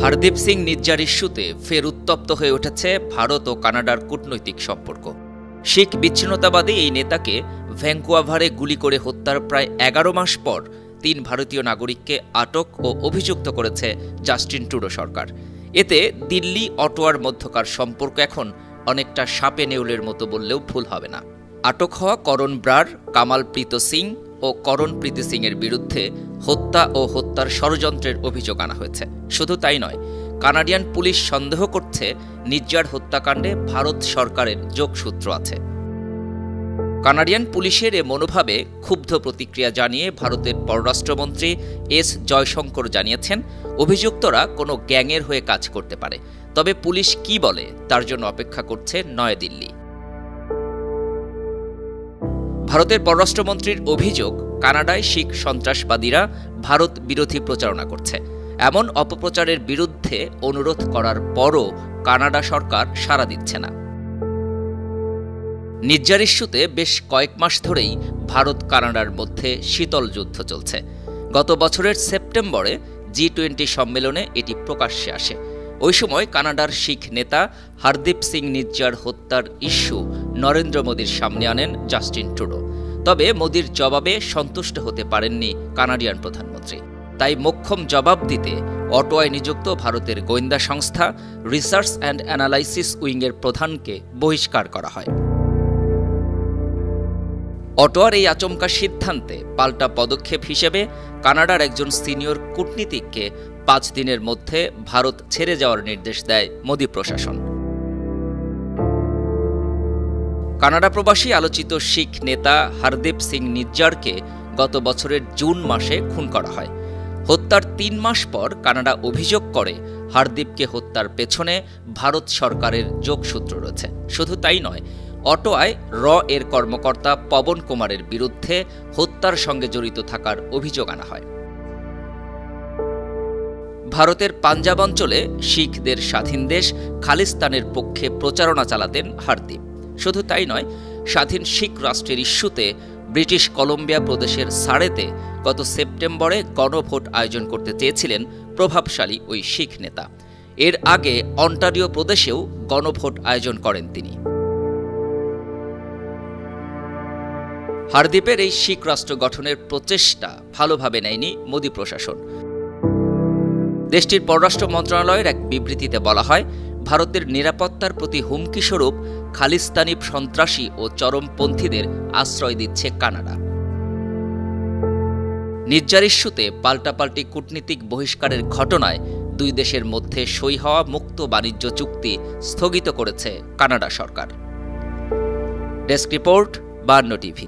হরদীপ সিং নিজ্জার ইস্যুতে ফের উত্তপ্ত হয়ে উঠেছে ভারত ও কানাডার কূটনৈতিক সম্পর্ক। শিখ বিচ্ছিন্নতাবাদী এই নেতাকে ভ্যাঙ্কুয়াভারে গুলি করে হত্যার প্রায় ১১ মাস পর ৩ ভারতীয় নাগরিককে আটক ও অভিযুক্ত করেছে জাস্টিন ট্রুডো সরকার। এতে দিল্লি অটোয়ার মধ্যকার সম্পর্ক এখন অনেকটা সাপে নেউলের মতো বললেও ভুল হবে না। আটক হওয়া করণ ব্রার, কামালপ্রীত সিং ও করণপ্রীত সিংয়ের বিরুদ্ধে হত্যা ও হত্যার ষড়যন্ত্রের অভিযোগ আনা হয়েছে। শুধু তাই নয়, কানাডিয়ান পুলিশ সন্দেহ করছে নিজ্জার হত্যাকাণ্ডে ভারত সরকারের যোগসূত্র আছে। কানাডিয়ান পুলিশের এ মনোভাবে ক্ষুব্ধ প্রতিক্রিয়া জানিয়ে ভারতের পররাষ্ট্রমন্ত্রী এস জয়শঙ্কর জানিয়েছেন, অভিযুক্তরা কোনো গ্যাংয়ের হয়ে কাজ করতে পারে, তবে পুলিশ কি বলে তার জন্য অপেক্ষা করছে নয়াদিল্লি। ভারতের পররাষ্ট্রমন্ত্রীর অভিযোগ, কানাডায় শিখ সন্ত্রাসবাদীরা ভারত বিরোধী প্রচারণা করছে। এমন অপপ্রচারের বিরুদ্ধে অনুরোধ করার পরও কানাডা সরকার সাড়া দিচ্ছে না। নিজ্জার ইস্যুতে বেশ কয়েক মাস ধরেই ভারত কানাডার মধ্যে শীতল যুদ্ধ চলছে। গত বছরের সেপ্টেম্বরে G20 সম্মেলনে এটি প্রকাশ্যে আসে। ওই সময় কানাডার শিখ নেতা হরদীপ সিং নিজ্জার হত্যার ইস্যু নরেন্দ্র মোদীর সামনে আনেন জাস্টিন ট্রুডো। তবে মোদীর জবাবে সন্তুষ্ট হতে পারেননি কানাডিয়ান প্রধানমন্ত্রী। তাই মোক্ষম জবাব দিতে অটোয়ায় নিযুক্ত ভারতের গোয়েন্দা সংস্থা রিসার্চ অ্যান্ড অ্যানালাইসিস উইংয়ের প্রধানকে বহিষ্কার করা হয়। অটোয়ার এই আচমকা সিদ্ধান্তে পাল্টা পদক্ষেপ হিসেবে কানাডার একজন সিনিয়র কূটনীতিককে ৫ দিনের মধ্যে ভারত ছেড়ে যাওয়ার নির্দেশ দেয় মোদী প্রশাসন। কানাডা প্রবাসী আলোচিত শিখ নেতা হরদীপ সিং নিজ্জারকে গত বছরের জুন মাসে খুন করা হয়। হত্যার ৩ মাস পর কানাডা অভিযোগ করে হরদীপকে হত্যার পেছনে ভারত সরকারের যোগসূত্র রয়েছে। শুধু তাই নয়, অটোয়ায় এর কর্মকর্তা পবন কুমারের বিরুদ্ধে হত্যার সঙ্গে জড়িত থাকার অভিযোগ আনা হয়। ভারতের পাঞ্জাব অঞ্চলে শিখদের স্বাধীন দেশ খালিস্তানের পক্ষে প্রচারণা চালাতেন হরদীপ। শুধু তাই নয়, স্বাধীন শিখ রাষ্ট্রের ইস্যুতে ব্রিটিশ কলম্বিয়া প্রদেশের সারেতে গত সেপ্টেম্বরে গণভোট আয়োজন করতে চেয়েছিলেন প্রভাবশালী ওই শিখ নেতা। এর আগে অন্টারিও প্রদেশেও গণভোট আয়োজন করেন তিনি। হরদীপের এই শিখ রাষ্ট্র গঠনের প্রচেষ্টা ভালোভাবে নেয়নি মোদী প্রশাসন। দেশটির পররাষ্ট্র মন্ত্রণালয়ের এক বিবৃতিতে বলা হয়, ভারতের নিরাপত্তার প্রতি হুমকিস্বরূপ খালিস্তানি সন্ত্রাসী ও চরমপন্থীদের আশ্রয় দিচ্ছে কানাডা। নিজ্জার ইস্যুতে পাল্টাপাল্টি কূটনীতিক বহিষ্কারের ঘটনায় দুই দেশের মধ্যে সই হওয়া মুক্ত বাণিজ্য চুক্তি স্থগিত করেছে কানাডা সরকার। Desk report, 52 TV.